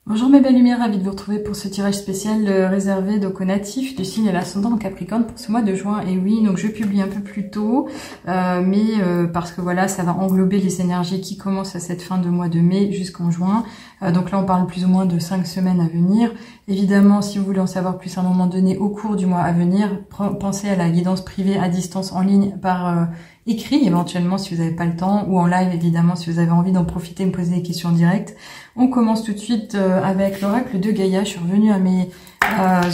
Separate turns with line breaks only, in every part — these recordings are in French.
Bonjour mes belles lumières, ravie de vous retrouver pour ce tirage spécial réservé donc aux natifs du signe à l'ascendant en Capricorne pour ce mois de juin. Et oui, donc je publie un peu plus tôt, parce que voilà, ça va englober les énergies qui commencent à cette fin de mois de mai jusqu'en juin. Donc là, on parle plus ou moins de 5 semaines à venir. Évidemment, si vous voulez en savoir plus à un moment donné au cours du mois à venir, pensez à la guidance privée à distance en ligne par écrit, éventuellement si vous n'avez pas le temps, ou en live évidemment si vous avez envie d'en profiter, me poser des questions directes. On commence tout de suite avec l'oracle de Gaïa. Je suis revenue à mes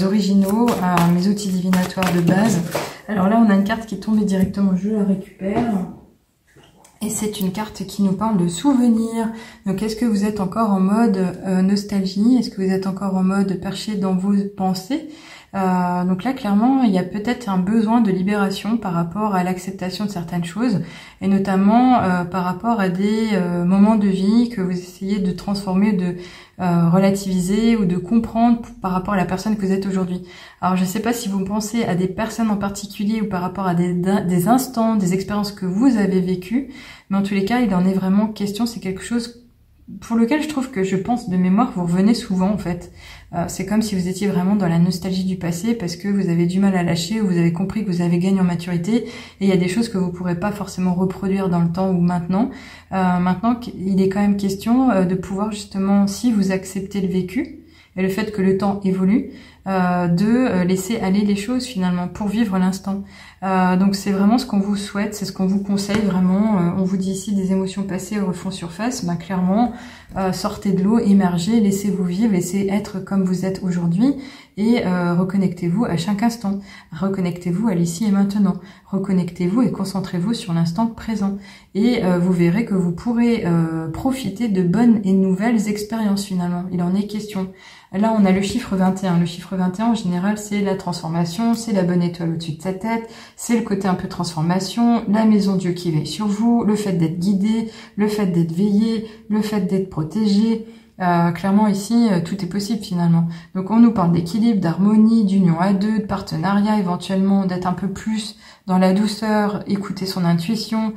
originaux, à mes outils divinatoires de base. Alors là, on a une carte qui est tombée directement, je la récupère. Et c'est une carte qui nous parle de souvenirs. Donc, est-ce que vous êtes encore en mode nostalgie? Est-ce que vous êtes encore en mode perché dans vos pensées? Donc là, clairement, il y a peut-être un besoin de libération par rapport à l'acceptation de certaines choses, et notamment par rapport à des moments de vie que vous essayez de transformer, de relativiser ou de comprendre par rapport à la personne que vous êtes aujourd'hui. Alors, je ne sais pas si vous pensez à des personnes en particulier ou par rapport à des instants, des expériences que vous avez vécues, mais en tous les cas, il en est vraiment question. C'est quelque chose pour lequel je trouve que, je pense de mémoire, vous revenez souvent en fait. C'est comme si vous étiez vraiment dans la nostalgie du passé parce que vous avez du mal à lâcher, ou vous avez compris que vous avez gagné en maturité, et il y a des choses que vous pourrez pas forcément reproduire dans le temps ou maintenant. Maintenant, il est quand même question de pouvoir justement, si vous acceptez le vécu et le fait que le temps évolue, de laisser aller les choses finalement pour vivre l'instant. Donc c'est vraiment ce qu'on vous souhaite, c'est ce qu'on vous conseille vraiment. On vous dit ici des émotions passées refont surface. Ben clairement, sortez de l'eau, émergez, laissez-vous vivre, laissez être comme vous êtes aujourd'hui, et reconnectez-vous à chaque instant. Reconnectez-vous à l'ici et maintenant. Reconnectez-vous et concentrez-vous sur l'instant présent. Et vous verrez que vous pourrez profiter de bonnes et nouvelles expériences finalement. Il en est question. Là, on a le chiffre 21. Le chiffre 21, en général, c'est la transformation, c'est la bonne étoile au-dessus de sa tête, c'est le côté un peu transformation, la maison Dieu qui veille sur vous, le fait d'être guidé, le fait d'être veillé, le fait d'être protégé. Clairement, ici, tout est possible finalement. Donc, on nous parle d'équilibre, d'harmonie, d'union à deux, de partenariat, éventuellement, d'être un peu plus dans la douceur, écouter son intuition,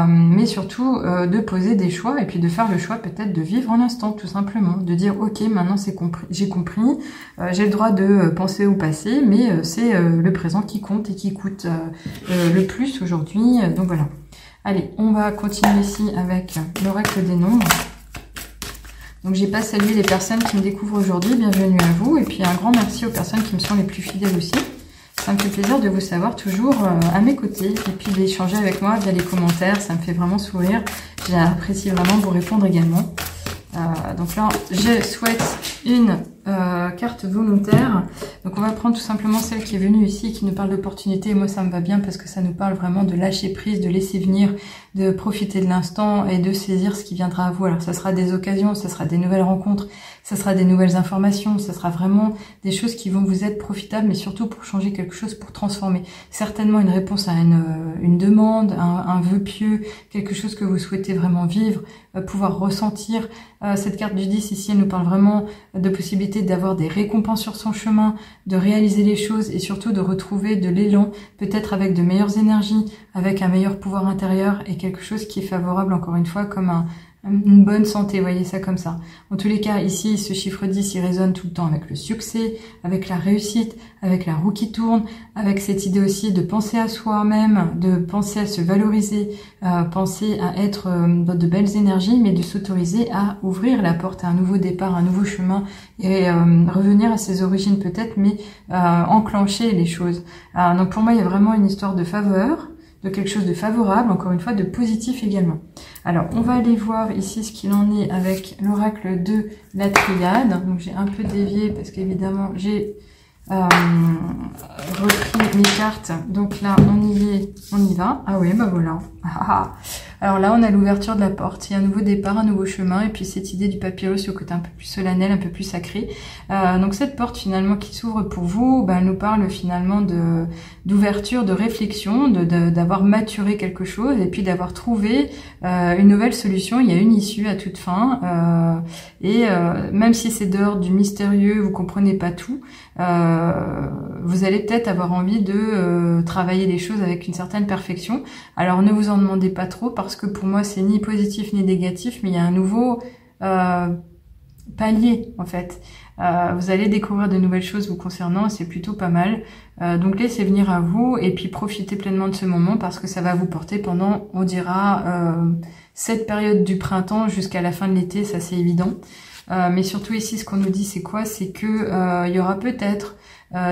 mais surtout de poser des choix et puis de faire le choix peut-être de vivre l'instant, tout simplement, de dire ok, maintenant c'est compris, j'ai le droit de penser au passé, mais c'est le présent qui compte et qui coûte le plus aujourd'hui. Donc voilà. Allez, on va continuer ici avec l'oracle des nombres. Donc j'ai pas salué les personnes qui me découvrent aujourd'hui, bienvenue à vous, et puis un grand merci aux personnes qui me sont les plus fidèles aussi. Ça me fait plaisir de vous savoir toujours à mes côtés, et puis d'échanger avec moi via les commentaires, ça me fait vraiment sourire. J'apprécie vraiment vous répondre également. Donc là, je souhaite une carte volontaire. Donc on va prendre tout simplement celle qui est venue ici, qui nous parle d'opportunité. Et moi, ça me va bien parce que ça nous parle vraiment de lâcher prise, de laisser venir, de profiter de l'instant et de saisir ce qui viendra à vous. Alors ça sera des occasions, ça sera des nouvelles rencontres, ça sera des nouvelles informations, ça sera vraiment des choses qui vont vous être profitables, mais surtout pour changer quelque chose, pour transformer. Certainement une réponse à une demande, un vœu pieux, quelque chose que vous souhaitez vraiment vivre, pouvoir ressentir. Cette carte du 10 ici, elle nous parle vraiment de possibilité d'avoir des récompenses sur son chemin, de réaliser les choses et surtout de retrouver de l'élan, peut-être avec de meilleures énergies, avec un meilleur pouvoir intérieur et quelque chose qui est favorable encore une fois comme une bonne santé, voyez ça comme ça. En tous les cas, ici, ce chiffre 10, il résonne tout le temps avec le succès, avec la réussite, avec la roue qui tourne, avec cette idée aussi de penser à soi-même, de penser à se valoriser, penser à être de belles énergies, mais de s'autoriser à ouvrir la porte à un nouveau départ, un nouveau chemin, et revenir à ses origines peut-être, mais enclencher les choses. Donc pour moi, il y a vraiment une histoire de faveur, de quelque chose de favorable, encore une fois, de positif également. Alors, on va aller voir ici ce qu'il en est avec l'oracle de la triade. Donc, j'ai un peu dévié parce qu'évidemment, j'ai repris mes cartes. Donc là, on y est, on y va. Ah oui, bah voilà. Alors là, on a l'ouverture de la porte. Il y a un nouveau départ, un nouveau chemin. Et puis cette idée du papyrus au côté un peu plus solennel, un peu plus sacré. Donc cette porte finalement qui s'ouvre pour vous, elle nous parle finalement d'ouverture, de réflexion, d'avoir maturé quelque chose et puis d'avoir trouvé une nouvelle solution. Il y a une issue à toute fin. Même si c'est dehors du mystérieux, vous comprenez pas tout, vous allez peut-être avoir envie de travailler les choses avec une certaine perfection. Alors ne vous en demandez pas trop parce que pour moi c'est ni positif ni négatif, mais il y a un nouveau palier en fait. Vous allez découvrir de nouvelles choses vous concernant, c'est plutôt pas mal. Donc laissez venir à vous et puis profitez pleinement de ce moment parce que ça va vous porter pendant, on dira, cette période du printemps jusqu'à la fin de l'été, ça c'est évident. Mais surtout ici, ce qu'on nous dit, c'est quoi? C'est que il y aura peut-être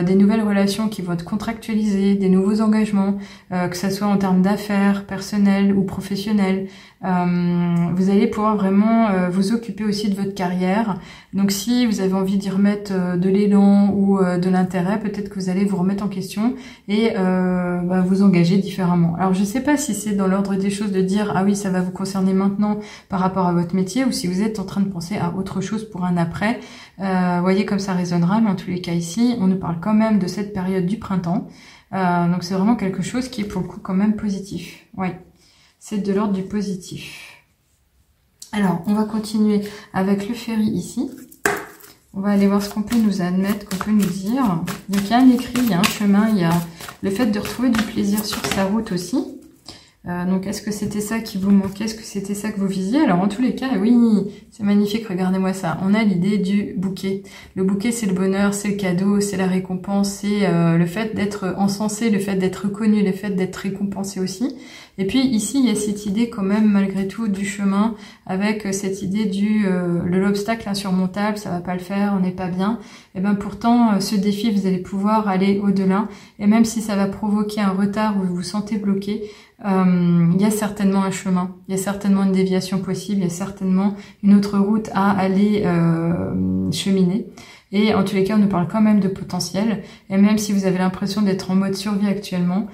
des nouvelles relations qui vont être contractualisées, des nouveaux engagements, que ce soit en termes d'affaires, personnelles ou professionnelles. Vous allez pouvoir vraiment vous occuper aussi de votre carrière. Donc si vous avez envie d'y remettre de l'élan ou de l'intérêt, peut-être que vous allez vous remettre en question et vous engager différemment. Alors je sais pas si c'est dans l'ordre des choses de dire ah oui ça va vous concerner maintenant par rapport à votre métier ou si vous êtes en train de penser à autre chose pour un après. Voyez comme ça résonnera, mais en tous les cas ici on nous parle quand même de cette période du printemps. Donc c'est vraiment quelque chose qui est pour le coup quand même positif. Oui. C'est de l'ordre du positif. Alors, on va continuer avec le ferry ici. On va aller voir ce qu'on peut nous admettre, qu'on peut nous dire. Donc, il y a un écrit, il y a un chemin, il y a le fait de retrouver du plaisir sur sa route aussi. Donc, est-ce que c'était ça qui vous manquait? Est-ce que c'était ça que vous visiez? Alors, en tous les cas, oui, c'est magnifique, regardez-moi ça. On a l'idée du bouquet. Le bouquet, c'est le bonheur, c'est le cadeau, c'est la récompense, c'est le fait d'être encensé, le fait d'être reconnu, le fait d'être récompensé aussi. Et puis ici, il y a cette idée quand même, malgré tout, du chemin, avec cette idée de l'obstacle insurmontable, ça va pas le faire, on n'est pas bien. Et bien pourtant, ce défi, vous allez pouvoir aller au-delà. Et même si ça va provoquer un retard où vous vous sentez bloqué, il y a certainement un chemin, il y a certainement une déviation possible, il y a certainement une autre route à aller cheminer. Et en tous les cas, on nous parle quand même de potentiel. Et même si vous avez l'impression d'être en mode survie actuellement,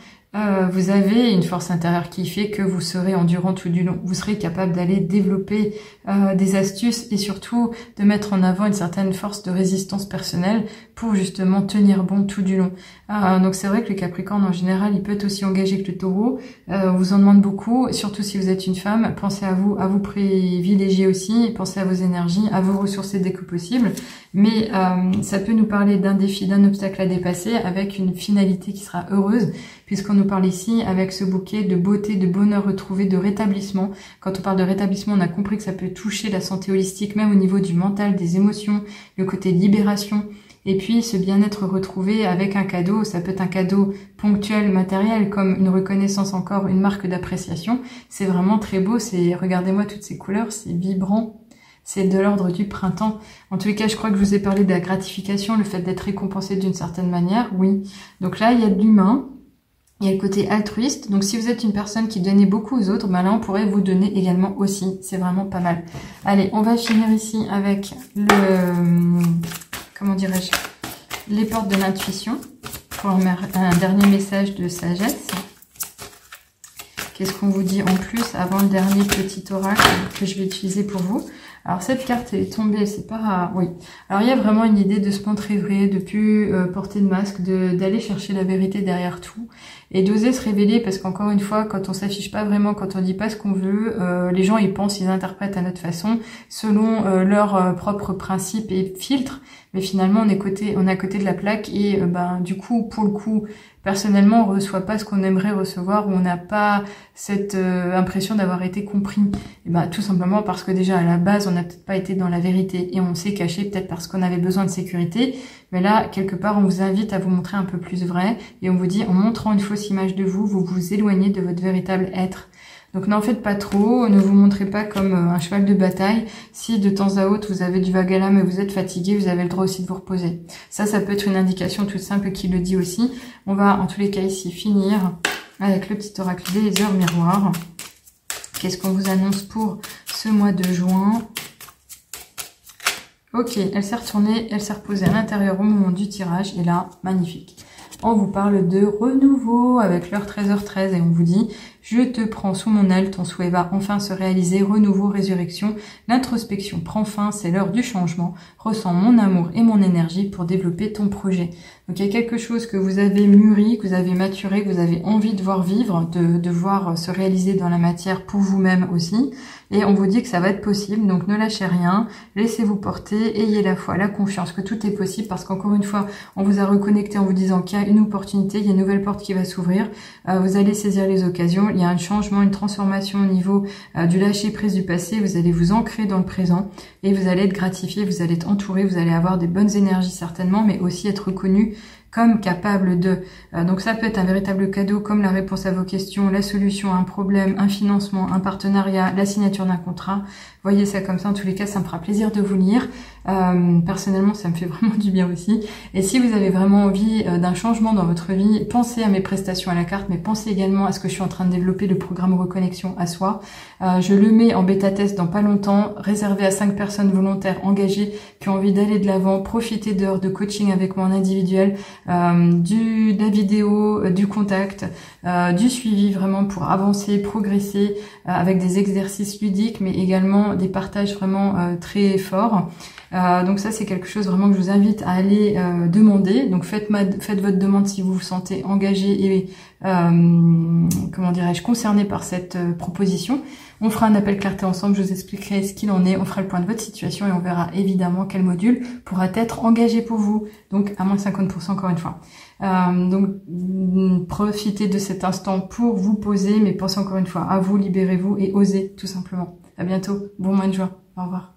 vous avez une force intérieure qui fait que vous serez endurant tout du long. Vous serez capable d'aller développer des astuces et surtout de mettre en avant une certaine force de résistance personnelle pour justement tenir bon tout du long. Donc c'est vrai que le Capricorne en général, il peut être aussi engagé que le Taureau. On vous en demande beaucoup, surtout si vous êtes une femme. Pensez à vous privilégier aussi, pensez à vos énergies, à vous ressourcer dès que possible. Mais ça peut nous parler d'un défi, d'un obstacle à dépasser avec une finalité qui sera heureuse, puisqu'on nous parle ici avec ce bouquet de beauté, de bonheur retrouvé, de rétablissement. Quand on parle de rétablissement, on a compris que ça peut toucher la santé holistique, même au niveau du mental, des émotions, le côté libération. Et puis ce bien-être retrouvé avec un cadeau, ça peut être un cadeau ponctuel, matériel, comme une reconnaissance encore, une marque d'appréciation. C'est vraiment très beau, regardez-moi toutes ces couleurs, c'est vibrant. C'est de l'ordre du printemps. En tous les cas, je crois que je vous ai parlé de la gratification, le fait d'être récompensé d'une certaine manière, oui. Donc là, il y a de l'humain, il y a le côté altruiste. Donc si vous êtes une personne qui donnait beaucoup aux autres, ben là, on pourrait vous donner également aussi. C'est vraiment pas mal. Allez, on va finir ici avec comment dirais-je, les portes de l'intuition, pour un dernier message de sagesse. Qu'est-ce qu'on vous dit en plus avant le dernier petit oracle que je vais utiliser pour vous? Alors cette carte elle est tombée, c'est pas... Oui. Alors il y a vraiment une idée de se montrer vrai, de plus porter de masque, d'aller chercher la vérité derrière tout et d'oser se révéler parce qu'encore une fois, quand on s'affiche pas vraiment, quand on dit pas ce qu'on veut, les gens ils pensent, ils interprètent à notre façon selon leurs propres principes et filtres. Mais finalement on est à côté de la plaque et du coup, pour le coup, personnellement, on reçoit pas ce qu'on aimerait recevoir ou on n'a pas cette impression d'avoir été compris. Et tout simplement parce que déjà à la base, on n'a peut-être pas été dans la vérité et on s'est caché peut-être parce qu'on avait besoin de sécurité. Mais là, quelque part, on vous invite à vous montrer un peu plus vrai et on vous dit, en montrant une fausse image de vous, vous vous éloignez de votre véritable être. Donc n'en faites pas trop, ne vous montrez pas comme un cheval de bataille. Si de temps à autre vous avez du vague à l'âme et vous êtes fatigué, vous avez le droit aussi de vous reposer. Ça peut être une indication toute simple qui le dit aussi. On va en tous les cas ici finir avec le petit oracle des heures miroirs. Qu'est-ce qu'on vous annonce pour ce mois de juin? Ok, elle s'est retournée, elle s'est reposée à l'intérieur au moment du tirage et là, magnifique. On vous parle de renouveau avec l'heure 13h13 et on vous dit « Je te prends sous mon aile, ton souhait va enfin se réaliser, renouveau, résurrection, l'introspection prend fin, c'est l'heure du changement, ressens mon amour et mon énergie pour développer ton projet. » Donc il y a quelque chose que vous avez mûri, que vous avez maturé, que vous avez envie de voir vivre, de voir se réaliser dans la matière pour vous-même aussi. Et on vous dit que ça va être possible, donc ne lâchez rien, laissez-vous porter, ayez la foi, la confiance que tout est possible parce qu'encore une fois, on vous a reconnecté en vous disant qu'il y a une opportunité, il y a une nouvelle porte qui va s'ouvrir, vous allez saisir les occasions, il y a un changement, une transformation au niveau du lâcher prise du passé. Vous allez vous ancrer dans le présent et vous allez être gratifié, vous allez être entouré, vous allez avoir des bonnes énergies certainement, mais aussi être reconnu comme capable de. Donc ça peut être un véritable cadeau comme la réponse à vos questions, la solution à un problème, un financement, un partenariat, la signature d'un contrat. Voyez ça comme ça, en tous les cas, ça me fera plaisir de vous lire. Personnellement, ça me fait vraiment du bien aussi. Et si vous avez vraiment envie d'un changement dans votre vie, pensez à mes prestations à la carte, mais pensez également à ce que je suis en train de développer, le programme Reconnexion à soi. Je le mets en bêta-test dans pas longtemps, réservé à 5 personnes volontaires engagées qui ont envie d'aller de l'avant, profiter d'heures de coaching avec moi en individuel, de la vidéo, du contact, du suivi vraiment pour avancer, progresser avec des exercices ludiques, mais également des partages vraiment très forts. Donc ça, c'est quelque chose vraiment que je vous invite à aller demander. Donc faites votre demande si vous vous sentez engagé et comment dirais-je, concerné par cette proposition. On fera un appel clarté ensemble, je vous expliquerai ce qu'il en est, on fera le point de votre situation et on verra évidemment quel module pourra être engagé pour vous. Donc à moins 50% encore une fois. Donc profitez de cet instant pour vous poser, mais pensez encore une fois à vous, libérez-vous et osez tout simplement. À bientôt, bon mois de juin, au revoir.